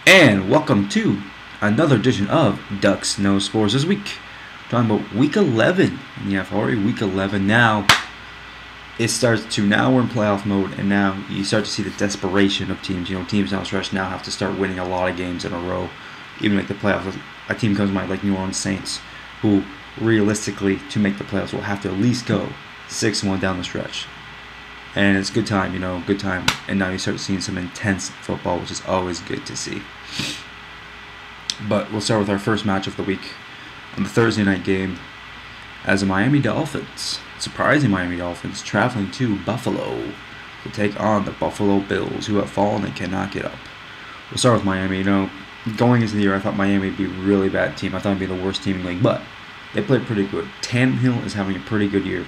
And welcome to another edition of Ducks No Sports this week. Talking about week 11 in the NFL, already week 11 now. Now we're in playoff mode, and now you start to see the desperation of teams. Teams now stretch now have to start winning a lot of games in a row. Even make the playoffs, a team comes to mind like New Orleans Saints, who realistically, to make the playoffs, will have to at least go 6-1 down the stretch. And it's good time, good time. And now you start seeing some intense football, which is always good to see. But we'll start with our first match of the week on the Thursday night game, as the Miami Dolphins, surprising Miami Dolphins, traveling to Buffalo to take on the Buffalo Bills, who have fallen and cannot get up. We'll start with Miami. Going into the year, I thought Miami would be a really bad team. I thought it would be the worst team in the league, but they played pretty good. Tannehill is having a pretty good year.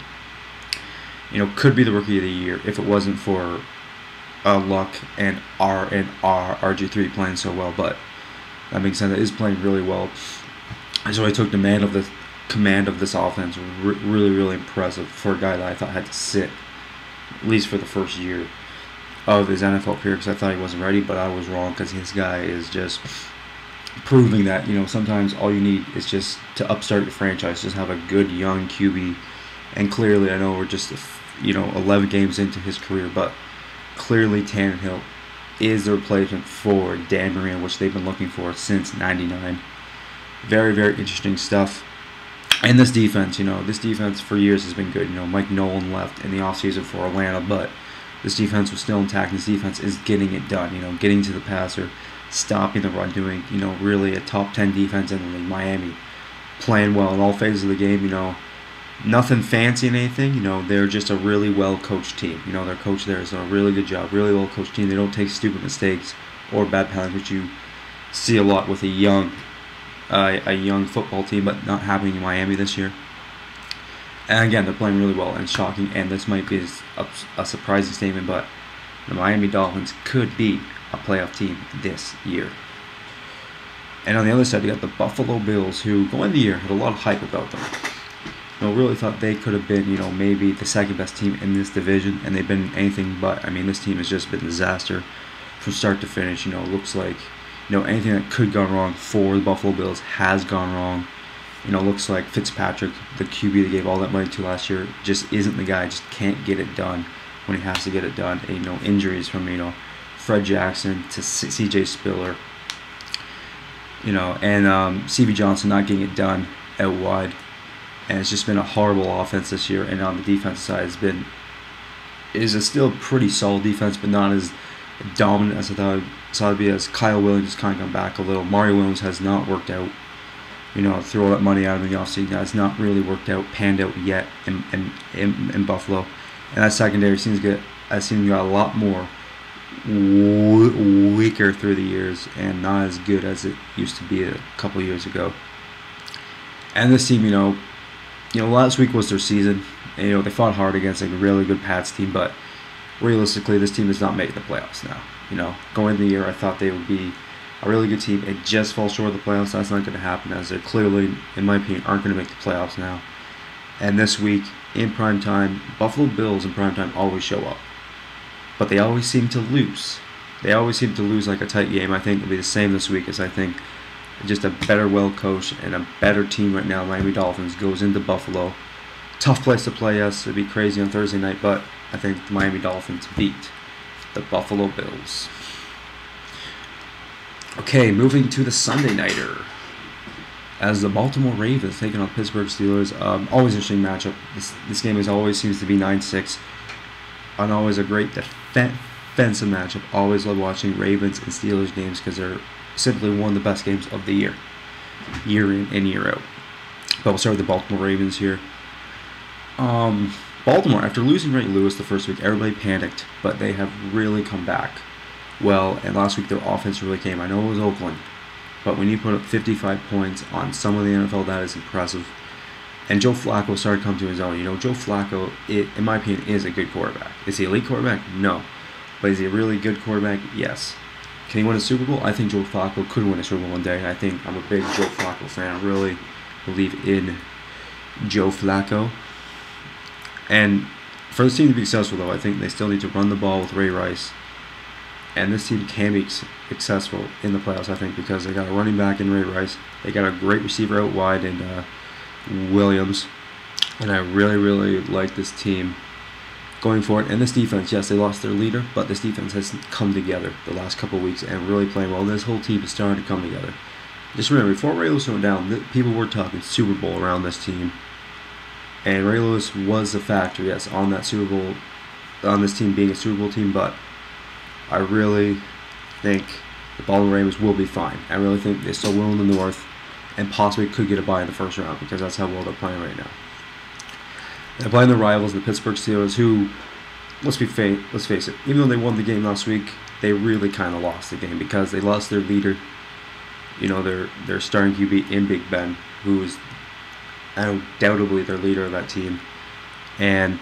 Could be the rookie of the year if it wasn't for Luck and RG3 playing so well. But that being said, it is playing really well. So I took command of this offense. Really, really impressive for a guy that I thought had to sit at least for the first year of his NFL career, because I thought he wasn't ready, but I was wrong, because this guy is just proving that sometimes all you need is just to upstart your franchise, just have a good young QB. And clearly, I know we're just 11 games into his career, but clearly Tannehill is the replacement for Dan Marino, which they've been looking for since '99. Very, very interesting stuff. And this defense, for years has been good. Mike Nolan left in the offseason for Atlanta, but this defense was still intact. This defense is getting it done, getting to the passer, stopping the run, doing, really a top 10 defense in the league. Miami playing well in all phases of the game, nothing fancy in anything. They're just a really well-coached team. Their coach there has done a really good job. Really well-coached team. They don't take stupid mistakes or bad penalties, which you see a lot with a young football team, but not happening in Miami this year. And again, they're playing really well and shocking. And this might be a surprising statement, but the Miami Dolphins could be a playoff team this year. And on the other side, you got the Buffalo Bills, who going into the year had a lot of hype about them. Really thought they could have been, maybe the second best team in this division, and they've been anything but. This team has just been a disaster from start to finish. Looks like, anything that could go wrong for the Buffalo Bills has gone wrong. Looks like Fitzpatrick, the QB they gave all that money to last year, just isn't the guy. Just can't get it done when he has to get it done. And, injuries from, Fred Jackson to C.J. Spiller, and C.B. Johnson not getting it done out wide. And it's just been a horrible offense this year. And on the defense side, is a still pretty solid defense, but not as dominant as I thought it would be, as Kyle Williams has kind of come back a little. Mario Williams has not worked out. Threw all that money out of the offseason. That's not really panned out yet in Buffalo. And that secondary seems got a lot more weaker through the years, and not as good as it used to be a couple years ago. And this team, last week was their season. And, they fought hard against a really good Pats team, but realistically, this team is not making the playoffs now. Going into the year, I thought they would be a really good team. It just falls short of the playoffs. That's not going to happen, as they clearly, in my opinion, aren't going to make the playoffs now. And this week, in prime time, Buffalo Bills in prime time always show up, but they always seem to lose. They always seem to lose like a tight game. I think it'll be the same this week, as I think just a better, well-coached and a better team right now, Miami Dolphins, goes into Buffalo. Tough place to play, yes. It'd be crazy on Thursday night, but I think the Miami Dolphins beat the Buffalo Bills. Okay, moving to the Sunday nighter, as the Baltimore Ravens taking on Pittsburgh Steelers. Always an interesting matchup. This game always seems to be 9-6, and always a great defensive matchup. Always love watching Ravens and Steelers games, because they're simply one of the best games of the year in and year out. But we'll start with the Baltimore Ravens here. Baltimore, after losing Ray Lewis the first week, everybody panicked, but they have really come back well. And last week their offense really came. I know it was Oakland, but when you put up 55 points on some of the NFL, that is impressive. And Joe Flacco started to come to his own. Joe Flacco, in my opinion, is a good quarterback. Is he an elite quarterback? No. But is he a really good quarterback? Yes. Can he win a Super Bowl? I think Joe Flacco could win a Super Bowl one day. I think I'm a big Joe Flacco fan. I really believe in Joe Flacco. And for this team to be successful, though, I think they still need to run the ball with Ray Rice. And this team can be successful in the playoffs, I think, because they got a running back in Ray Rice. They got a great receiver out wide in Williams. And I really, really like this team going forward. And this defense, yes, they lost their leader, but this defense has come together the last couple of weeks and really playing well. This whole team is starting to come together. Just remember, before Ray Lewis went down, people were talking Super Bowl around this team. And Ray Lewis was a factor, yes, on that Super Bowl, on this team being a Super Bowl team, but I really think the Baltimore Ravens will be fine. I really think they still will in the North and possibly could get a bye in the first round because that's how well they're playing right now. They're playing the rivals, the Pittsburgh Steelers, who, let's face it, even though they won the game last week, they really kind of lost the game because they lost their leader, their starting QB in Big Ben, who is undoubtedly their leader of that team, and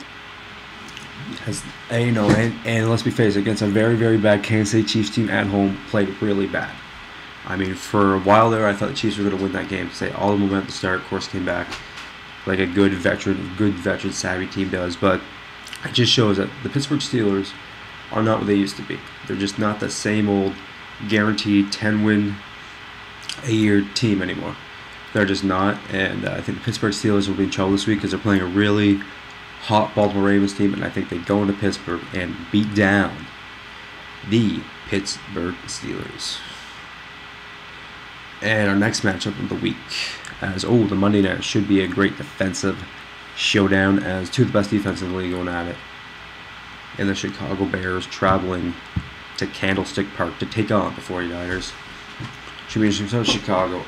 and let's be faced against a very, very bad Kansas City Chiefs team at home, played really bad. I mean, for a while there, I thought the Chiefs were going to win that game. All the momentum at the start, of course, came back like a good veteran savvy team does, but it just shows that the Pittsburgh Steelers are not what they used to be. They're just not the same old guaranteed 10-win a year team anymore. They're just not, and I think the Pittsburgh Steelers will be in trouble this week because they're playing a really hot Baltimore Ravens team, and I think they go into Pittsburgh and beat down the Pittsburgh Steelers. And our next matchup of the week, the Monday night should be a great defensive showdown as two of the best defenses in the league going at it. And the Chicago Bears traveling to Candlestick Park to take on the 49ers. Should be interesting. So Chicago.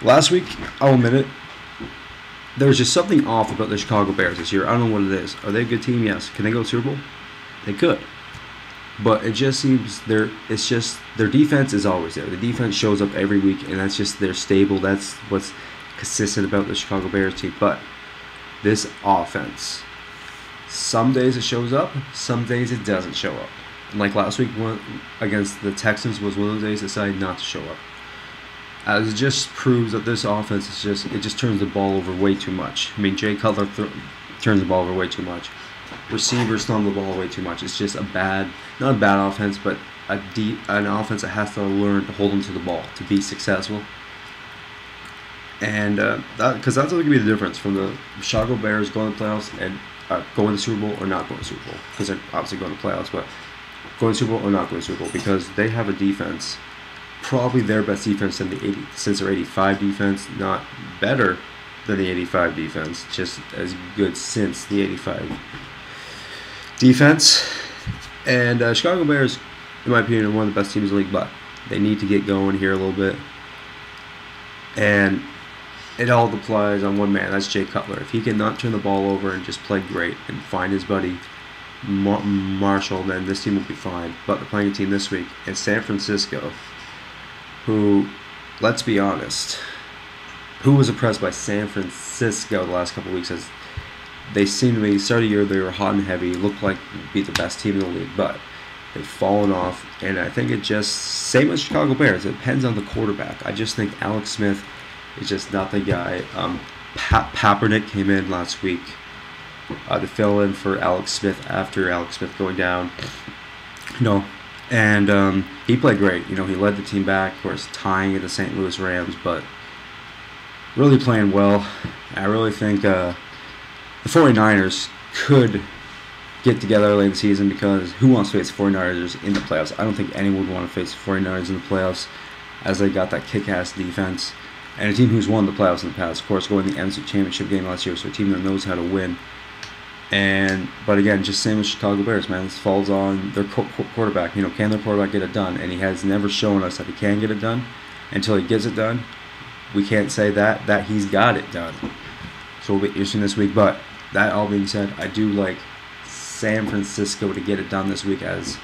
Last week, I'll admit it, there's just something off about the Chicago Bears this year. I don't know what it is. Are they a good team? Yes. Can they go to Super Bowl? They could. But it just seems their defense is always there. The defense shows up every week, and that's just they're stable. That's what's consistent about the Chicago Bears team. But this offense, some days it shows up, some days it doesn't show up. And like last week against the Texans was one of those days it decided not to show up. As it just proves that this offense just turns the ball over way too much. I mean, Jay Cutler turns the ball over way too much. Receivers thumb the ball way too much. It's just not a bad offense, but an offense that has to learn to hold on to the ball to be successful. And because that's going to be the difference from the Chicago Bears going to the playoffs and going to the Super Bowl or not going to the Super Bowl. Because they're obviously going to the playoffs, but going to the Super Bowl or not going to the Super Bowl because they have a defense, probably their best defense since their 85 defense, not better than the 85 defense, just as good since the 85 defense. And Chicago Bears, in my opinion, are one of the best teams in the league, but they need to get going here a little bit. And it all applies on one man, that's Jay Cutler. If he cannot turn the ball over and just play great and find his buddy Marshall, then this team will be fine. But they're playing a team this week in San Francisco who, let's be honest, who was impressed by San Francisco the last couple of weeks as they seemed to be, started the year, they were hot and heavy, looked like they'd be the best team in the league, but they've fallen off, and I think it just, same as Chicago Bears, it depends on the quarterback. I just think Alex Smith is just not the guy. Kaepernick came in last week to fill in for Alex Smith after Alex Smith going down. And he played great. He led the team back, of course, tying at the St. Louis Rams, but really playing well. I really think the 49ers could get together late in the season because who wants to face the 49ers in the playoffs? I don't think anyone would want to face the 49ers in the playoffs as they got that kick-ass defense. And a team who's won the playoffs in the past, of course, going to the NFC Championship game last year, so a team that knows how to win. But again, just same with Chicago Bears, man. This falls on their quarterback. Can their quarterback get it done? And he has never shown us that he can get it done. Until he gets it done, we can't say that he's got it done. So we'll be interesting this week. But that all being said, I do like San Francisco to get it done this week, as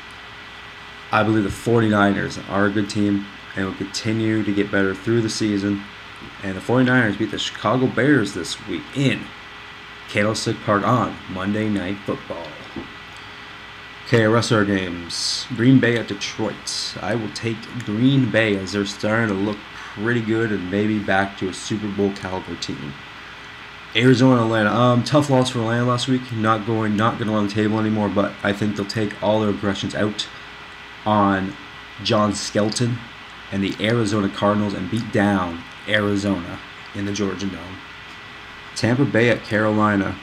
I believe the 49ers are a good team and will continue to get better through the season. And the 49ers beat the Chicago Bears this week in Candlestick Park on Monday Night Football. Okay, rest of our games. Green Bay at Detroit. I will take Green Bay as they're starting to look pretty good and maybe back to a Super Bowl caliber team. Arizona, Atlanta. Tough loss for Atlanta last week. Not going to run the table anymore, but I think they'll take all their aggressions out on John Skelton and the Arizona Cardinals and beat down Arizona in the Georgia Dome. Tampa Bay at Carolina.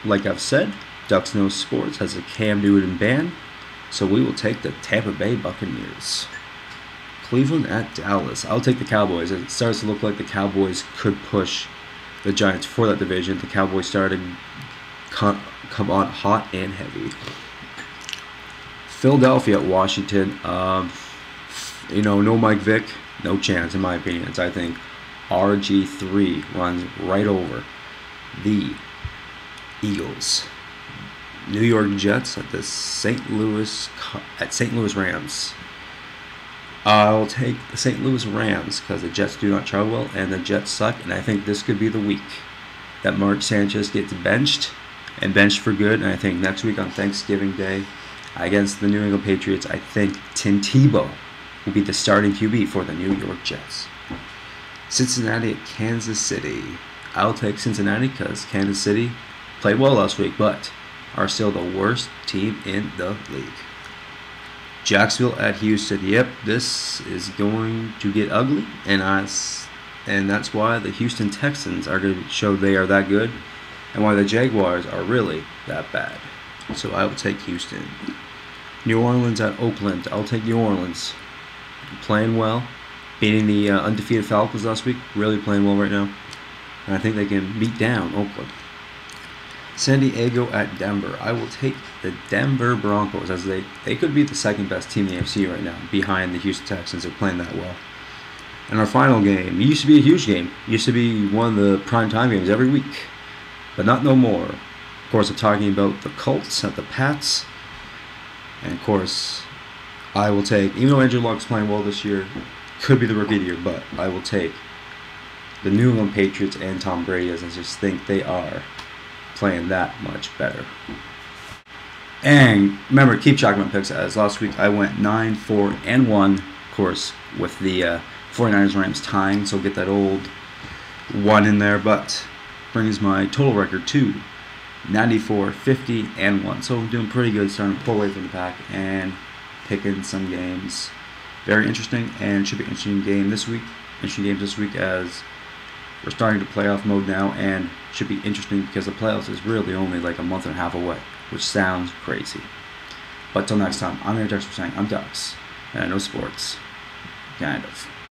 Like I've said, Ducks Know Sports has a Cam Newton ban, so we will take the Tampa Bay Buccaneers. Cleveland at Dallas. I'll take the Cowboys. It starts to look like the Cowboys could push the Giants for that division. The Cowboys started come on hot and heavy. Philadelphia at Washington. No Mike Vick, no chance in my opinion. I think RG3 runs right over the Eagles. New York Jets at the St. Louis Rams. I'll take the St. Louis Rams because the Jets do not travel well and the Jets suck, and I think this could be the week that Mark Sanchez gets benched and benched for good. And I think next week on Thanksgiving Day against the New England Patriots, I think Tim Tebow will be the starting QB for the New York Jets. Cincinnati at Kansas City. I'll take Cincinnati because Kansas City played well last week, but are still the worst team in the league. Jacksonville at Houston. Yep, this is going to get ugly, and that's why the Houston Texans are going to show they are that good, and why the Jaguars are really that bad. So I will take Houston. New Orleans at Oakland. I'll take New Orleans. Playing well, beating the undefeated Falcons last week. Really playing well right now, and I think they can beat down Oakland. San Diego at Denver. I will take the Denver Broncos as they could be the second best team in the AFC right now, behind the Houston Texans. They're playing that well. And our final game, it used to be a huge game. It used to be one of the prime time games every week, but not no more. Of course, I'm talking about the Colts at the Pats. And of course, I will take, even though Andrew Luck's playing well this year, could be the rookie of the year, but I will take the New England Patriots and Tom Brady, as I just think they are playing that much better. And remember, keep track of my picks, as last week I went 9-4-1, of course, with the 49ers Rams tying, so get that old 1 in there, but brings my total record to 94-50-1. So I'm doing pretty good, starting to pull away from the pack and picking some games. Very interesting, and should be interesting games this week as we're starting to playoff mode now, and should be interesting because the playoffs is really only like a month and a half away, which sounds crazy. But till next time, I'm Aaron Ducks saying I'm Ducks, and I know sports, kind of.